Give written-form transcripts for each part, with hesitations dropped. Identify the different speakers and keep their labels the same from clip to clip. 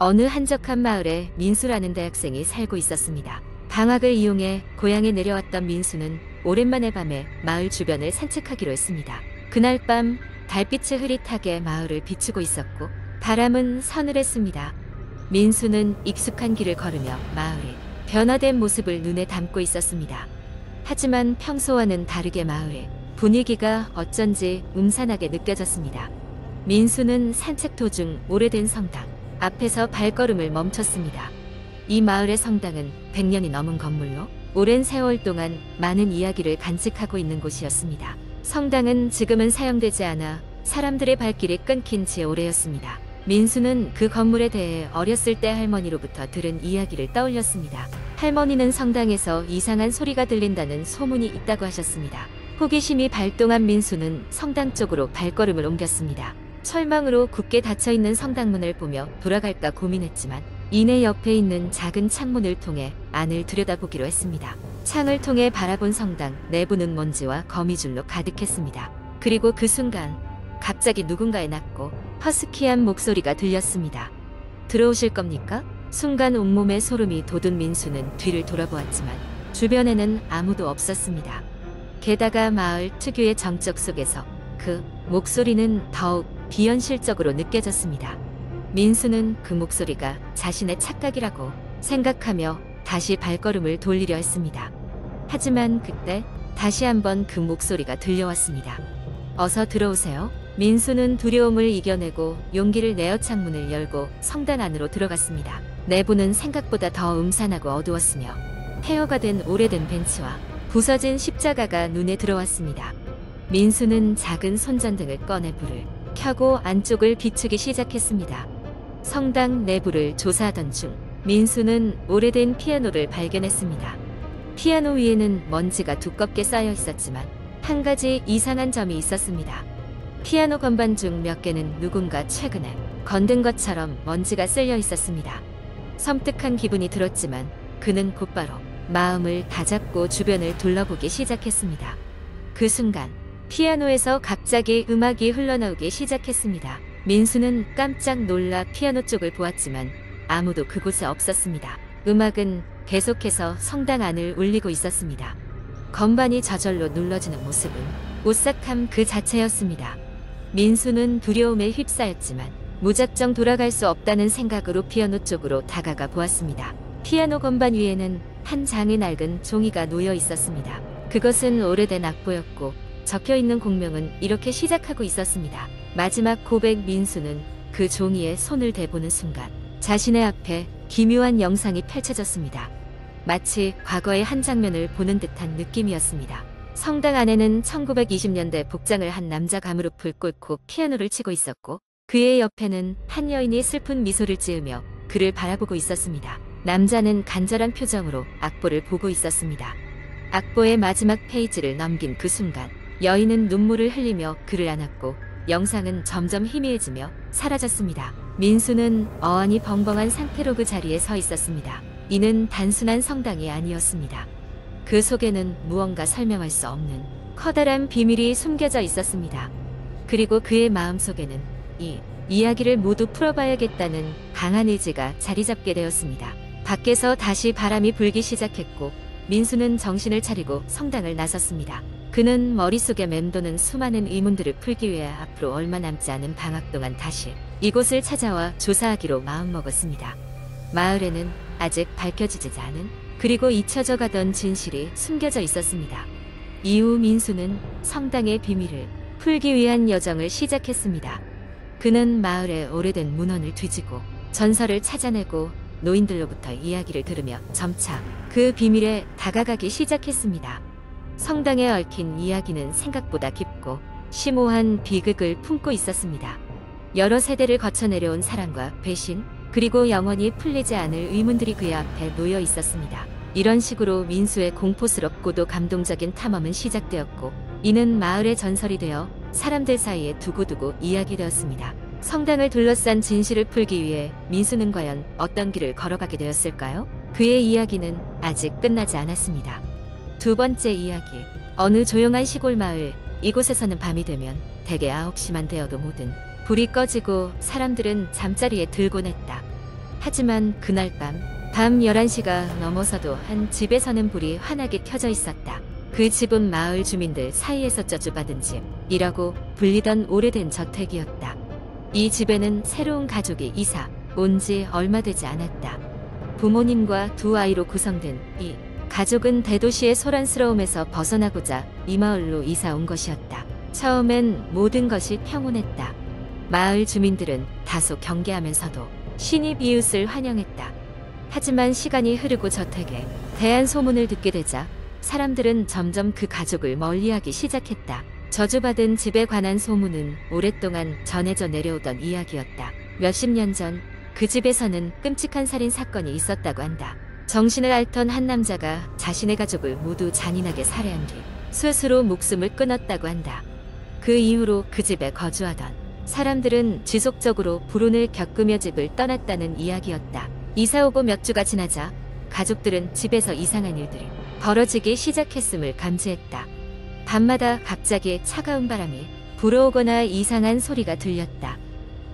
Speaker 1: 어느 한적한 마을에 민수라는 대학생이 살고 있었습니다. 방학을 이용해 고향에 내려왔던 민수는 오랜만에 밤에 마을 주변을 산책하기로 했습니다. 그날 밤 달빛이 흐릿하게 마을을 비추고 있었고 바람은 서늘했습니다. 민수는 익숙한 길을 걸으며 마을의 변화된 모습을 눈에 담고 있었습니다. 하지만 평소와는 다르게 마을의 분위기가 어쩐지 음산하게 느껴졌습니다. 민수는 산책 도중 오래된 성당 앞에서 발걸음을 멈췄습니다. 이 마을의 성당은 100년이 넘은 건물로 오랜 세월 동안 많은 이야기를 간직하고 있는 곳이었습니다. 성당은 지금은 사용되지 않아 사람들의 발길이 끊긴 지 오래였습니다. 민수는 그 건물에 대해 어렸을 때 할머니로부터 들은 이야기를 떠올렸습니다. 할머니는 성당에서 이상한 소리가 들린다는 소문이 있다고 하셨습니다. 호기심이 발동한 민수는 성당 쪽으로 발걸음을 옮겼습니다. 철망으로 굳게 닫혀있는 성당문을 보며 돌아갈까 고민했지만 이내 옆에 있는 작은 창문을 통해 안을 들여다보기로 했습니다. 창을 통해 바라본 성당 내부는 먼지와 거미줄로 가득했습니다. 그리고 그 순간 갑자기 누군가의 낮고 허스키한 목소리가 들렸습니다. 들어오실 겁니까? 순간 온몸에 소름이 돋은 민수는 뒤를 돌아보았지만 주변에는 아무도 없었습니다. 게다가 마을 특유의 정적 속에서 그 목소리는 더욱 비현실적으로 느껴졌습니다. 민수는 그 목소리가 자신의 착각이라고 생각하며 다시 발걸음을 돌리려 했습니다. 하지만 그때 다시 한번 그 목소리가 들려왔습니다. 어서 들어오세요. 민수는 두려움을 이겨내고 용기를 내어 창문을 열고 성당 안으로 들어갔습니다. 내부는 생각보다 더 음산하고 어두웠으며 폐허가 된 오래된 벤치와 부서진 십자가가 눈에 들어왔습니다. 민수는 작은 손전등을 꺼내 불을 켜고 안쪽을 비추기 시작했습니다. 성당 내부를 조사하던 중 민수는 오래된 피아노를 발견했습니다. 피아노 위에는 먼지가 두껍게 쌓여 있었지만 한 가지 이상한 점이 있었습니다. 피아노 건반 중 몇 개는 누군가 최근에 건든 것처럼 먼지가 쓸려 있었습니다. 섬뜩한 기분이 들었지만 그는 곧바로 마음을 다잡고 주변을 둘러보기 시작했습니다. 그 순간 피아노에서 갑자기 음악이 흘러나오기 시작했습니다. 민수는 깜짝 놀라 피아노 쪽을 보았지만 아무도 그곳에 없었습니다. 음악은 계속해서 성당 안을 울리고 있었습니다. 건반이 저절로 눌러지는 모습은 오싹함 그 자체였습니다. 민수는 두려움에 휩싸였지만 무작정 돌아갈 수 없다는 생각으로 피아노 쪽으로 다가가 보았습니다. 피아노 건반 위에는 한 장의 낡은 종이가 놓여 있었습니다. 그것은 오래된 악보였고 적혀있는 공명은 이렇게 시작하고 있었습니다. 마지막 고백. 민수는 그 종이에 손을 대보는 순간 자신의 앞에 기묘한 영상이 펼쳐졌습니다. 마치 과거의 한 장면을 보는 듯한 느낌이었습니다. 성당 안에는 1920년대 복장을 한 남자가 무릎을 꿇고 피아노를 치고 있었고 그의 옆에는 한 여인이 슬픈 미소를 지으며 그를 바라보고 있었습니다. 남자는 간절한 표정으로 악보를 보고 있었습니다. 악보의 마지막 페이지를 넘긴 그 순간 여인은 눈물을 흘리며 그를 안았고 영상은 점점 희미해지며 사라졌습니다. 민수는 어안이 벙벙한 상태로 그 자리에 서 있었습니다. 이는 단순한 성당이 아니었습니다. 그 속에는 무언가 설명할 수 없는 커다란 비밀이 숨겨져 있었습니다. 그리고 그의 마음속에는 이 이야기를 모두 풀어봐야겠다는 강한 의지가 자리 잡게 되었습니다. 밖에서 다시 바람이 불기 시작했고 민수는 정신을 차리고 성당을 나섰습니다. 그는 머릿속에 맴도는 수많은 의문들을 풀기 위해 앞으로 얼마 남지 않은 방학 동안 다시 이곳을 찾아와 조사하기로 마음먹었습니다. 마을에는 아직 밝혀지지 않은 그리고 잊혀져 가던 진실이 숨겨져 있었습니다. 이후 민수는 성당의 비밀을 풀기 위한 여정을 시작했습니다. 그는 마을의 오래된 문헌을 뒤지고 전설을 찾아내고 노인들로부터 이야기를 들으며 점차 그 비밀에 다가가기 시작했습니다. 성당에 얽힌 이야기는 생각보다 깊고 심오한 비극을 품고 있었습니다. 여러 세대를 거쳐 내려온 사랑과 배신, 그리고 영원히 풀리지 않을 의문들이 그의 앞에 놓여 있었습니다. 이런 식으로 민수의 공포스럽고도 감동적인 탐험은 시작되었고 이는 마을의 전설이 되어 사람들 사이에 두고두고 이야기되었습니다. 성당을 둘러싼 진실을 풀기 위해 민수는 과연 어떤 길을 걸어가게 되었을까요? 그의 이야기는 아직 끝나지 않았습니다. 두 번째 이야기. 어느 조용한 시골 마을. 이곳에서는 밤이 되면 대개 9시만 되어도 모든 불이 꺼지고 사람들은 잠자리에 들곤 했다. 하지만 그날 밤 11시가 넘어서도 한 집에서는 불이 환하게 켜져 있었다. 그 집은 마을 주민들 사이에서 저주받은 집이라고 불리던 오래된 저택이었다. 이 집에는 새로운 가족이 이사 온 지 얼마 되지 않았다. 부모님과 두 아이로 구성된 이 가족은 대도시의 소란스러움에서 벗어나고자 이 마을로 이사 온 것이었다. 처음엔 모든 것이 평온했다. 마을 주민들은 다소 경계하면서도 신입 이웃을 환영했다. 하지만 시간이 흐르고 저택에 대한 소문을 듣게 되자 사람들은 점점 그 가족을 멀리하기 시작했다. 저주받은 집에 관한 소문은 오랫동안 전해져 내려오던 이야기였다. 몇십 년 전 그 집에서는 끔찍한 살인 사건이 있었다고 한다. 정신을 앓던 한 남자가 자신의 가족을 모두 잔인하게 살해한 뒤 스스로 목숨을 끊었다고 한다. 그 이후로 그 집에 거주하던 사람들은 지속적으로 불운을 겪으며 집을 떠났다는 이야기였다. 이사 오고 몇 주가 지나자 가족들은 집에서 이상한 일들이 벌어지기 시작했음을 감지했다. 밤마다 갑자기 차가운 바람이 불어오거나 이상한 소리가 들렸다.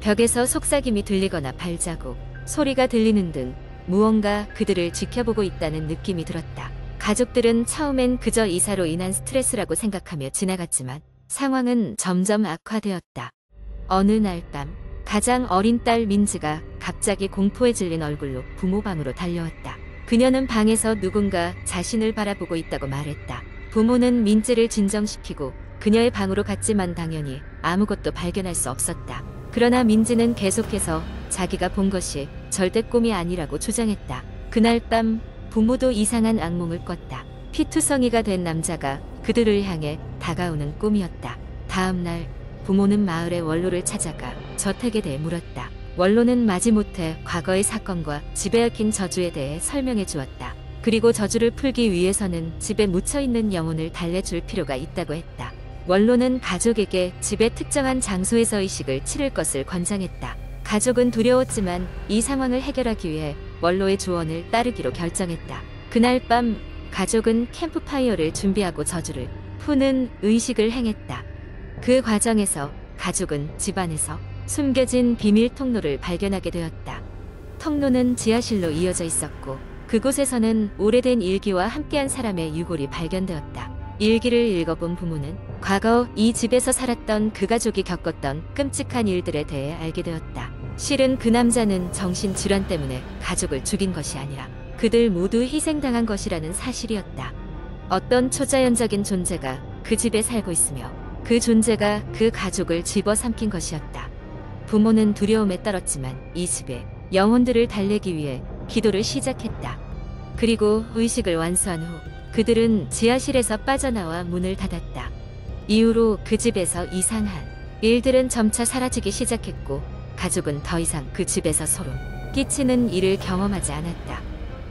Speaker 1: 벽에서 속삭임이 들리거나 발자국, 소리가 들리는 등 무언가 그들을 지켜보고 있다는 느낌이 들었다. 가족들은 처음엔 그저 이사로 인한 스트레스라고 생각하며 지나갔지만 상황은 점점 악화되었다. 어느 날 밤 가장 어린 딸 민지가 갑자기 공포에 질린 얼굴로 부모 방으로 달려왔다. 그녀는 방에서 누군가 자신을 바라보고 있다고 말했다. 부모는 민지를 진정시키고 그녀의 방으로 갔지만 당연히 아무것도 발견할 수 없었다. 그러나 민지는 계속해서 자기가 본 것이 절대 꿈이 아니라고 주장했다. 그날 밤 부모도 이상한 악몽을 꿨다. 피투성이가 된 남자가 그들을 향해 다가오는 꿈이었다. 다음 날 부모는 마을의 원로를 찾아가 저택에 대해 물었다. 원로는 마지못해 과거의 사건과 집에 얽힌 저주에 대해 설명해 주었다. 그리고 저주를 풀기 위해서는 집에 묻혀있는 영혼을 달래줄 필요가 있다고 했다. 원로는 가족에게 집의 특정한 장소에서 의식을 치를 것을 권장했다. 가족은 두려웠지만 이 상황을 해결하기 위해 원로의 조언을 따르기로 결정했다. 그날 밤 가족은 캠프파이어를 준비하고 저주를 푸는 의식을 행했다. 그 과정에서 가족은 집안에서 숨겨진 비밀 통로를 발견하게 되었다. 통로는 지하실로 이어져 있었고 그곳에서는 오래된 일기와 함께한 사람의 유골이 발견되었다. 일기를 읽어본 부모는 과거 이 집에서 살았던 그 가족이 겪었던 끔찍한 일들에 대해 알게 되었다. 실은 그 남자는 정신질환 때문에 가족을 죽인 것이 아니라 그들 모두 희생당한 것이라는 사실이었다. 어떤 초자연적인 존재가 그 집에 살고 있으며 그 존재가 그 가족을 집어삼킨 것이었다. 부모는 두려움에 떨었지만 이 집에 영혼들을 달래기 위해 기도를 시작했다. 그리고 의식을 완수한 후 그들은 지하실에서 빠져나와 문을 닫았다. 이후로 그 집에서 이상한 일들은 점차 사라지기 시작했고 가족은 더 이상 그 집에서 소름 끼치는 일을 경험하지 않았다.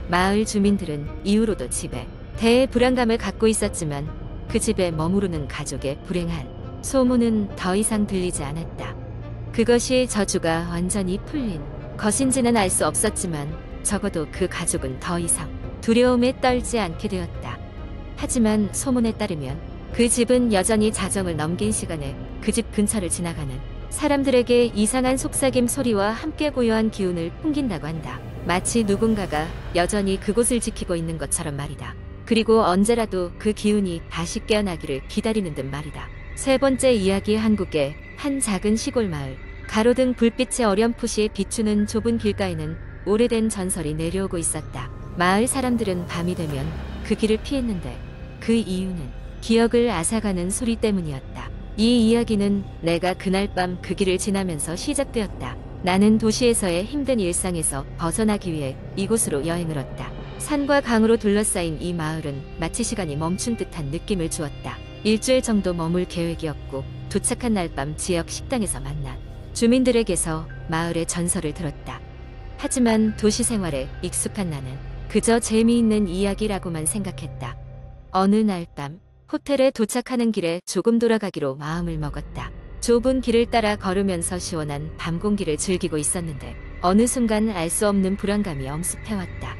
Speaker 1: 마을 주민들은 이후로도 집에 대해 불안감을 갖고 있었지만 그 집에 머무르는 가족의 불행한 소문은 더 이상 들리지 않았다. 그것이 저주가 완전히 풀린 것인지는 알 수 없었지만 적어도 그 가족은 더 이상 두려움에 떨지 않게 되었다. 하지만 소문에 따르면 그 집은 여전히 자정을 넘긴 시간에 그 집 근처를 지나가는 사람들에게 이상한 속삭임 소리와 함께 고요한 기운을 풍긴다고 한다. 마치 누군가가 여전히 그곳을 지키고 있는 것처럼 말이다. 그리고 언제라도 그 기운이 다시 깨어나기를 기다리는 듯 말이다. 세 번째 이야기. 한국의 한 작은 시골 마을. 가로등 불빛에 어렴풋이 비추는 좁은 길가에는 오래된 전설이 내려오고 있었다. 마을 사람들은 밤이 되면 그 길을 피했는데 그 이유는 기억을 앗아가는 소리 때문이었다. 이 이야기는 내가 그날 밤 그 길을 지나면서 시작되었다. 나는 도시에서의 힘든 일상에서 벗어나기 위해 이곳으로 여행을 왔다. 산과 강으로 둘러싸인 이 마을은 마치 시간이 멈춘 듯한 느낌을 주었다. 일주일 정도 머물 계획이었고 도착한 날 밤 지역 식당에서 만난 주민들에게서 마을의 전설을 들었다. 하지만 도시 생활에 익숙한 나는 그저 재미있는 이야기라고만 생각했다. 어느 날 밤 호텔에 도착하는 길에 조금 돌아가기로 마음을 먹었다. 좁은 길을 따라 걸으면서 시원한 밤 공기를 즐기고 있었는데 어느 순간 알 수 없는 불안감이 엄습해왔다.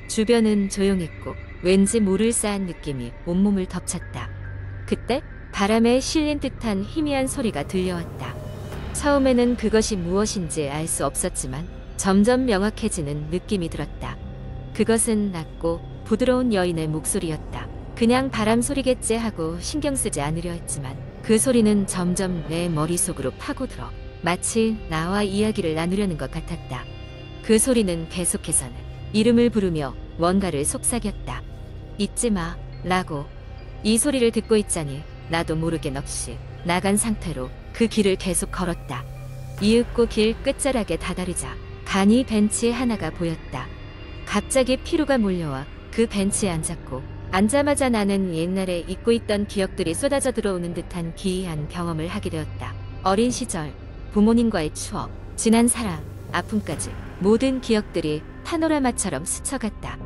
Speaker 1: 주변은 조용했고 왠지 모를 싸한 느낌이 온몸을 덮쳤다. 그때 바람에 실린 듯한 희미한 소리가 들려왔다. 처음에는 그것이 무엇인지 알 수 없었지만 점점 명확해지는 느낌이 들었다. 그것은 낮고 부드러운 여인의 목소리였다. 그냥 바람 소리겠지 하고 신경 쓰지 않으려 했지만 그 소리는 점점 내 머릿속으로 파고들어 마치 나와 이야기를 나누려는 것 같았다. 그 소리는 계속해서는 이름을 부르며 뭔가를 속삭였다. 잊지 마, 라고. 이 소리를 듣고 있자니 나도 모르게 넋이 나간 상태로 그 길을 계속 걸었다. 이윽고 길 끝자락에 다다르자 간이 벤치 하나가 보였다. 갑자기 피로가 몰려와 그 벤치에 앉았고 앉자마자 나는 옛날에 잊고 있던 기억들이 쏟아져 들어오는 듯한 기이한 경험을 하게 되었다. 어린 시절, 부모님과의 추억, 지난 사랑, 아픔까지 모든 기억들이 파노라마처럼 스쳐갔다.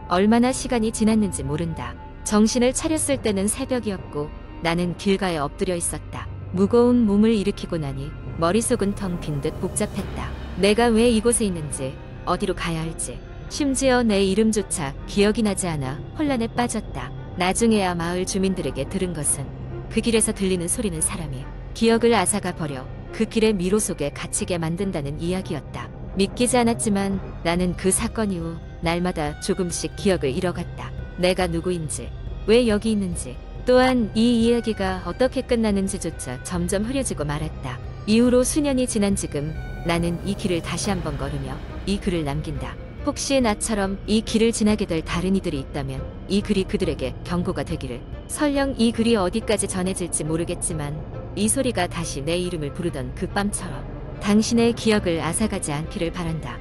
Speaker 1: 얼마나 시간이 지났는지 모른다. 정신을 차렸을 때는 새벽이었고 나는 길가에 엎드려 있었다. 무거운 몸을 일으키고 나니 머릿속은 텅 빈 듯 복잡했다. 내가 왜 이곳에 있는지, 어디로 가야 할지, 심지어 내 이름조차 기억이 나지 않아 혼란에 빠졌다. 나중에야 마을 주민들에게 들은 것은 그 길에서 들리는 소리는 사람이 기억을 앗아가 버려 그 길의 미로 속에 갇히게 만든다는 이야기였다. 믿기지 않았지만 나는 그 사건 이후 날마다 조금씩 기억을 잃어갔다. 내가 누구인지, 왜 여기 있는지, 또한 이 이야기가 어떻게 끝나는지조차 점점 흐려지고 말았다. 이후로 수년이 지난 지금 나는 이 길을 다시 한번 걸으며 이 글을 남긴다. 혹시 나처럼 이 길을 지나게 될 다른 이들이 있다면 이 글이 그들에게 경고가 되기를. 설령 이 글이 어디까지 전해질지 모르겠지만 이 소리가 다시 내 이름을 부르던 그 밤처럼 당신의 기억을 앗아가지 않기를 바란다.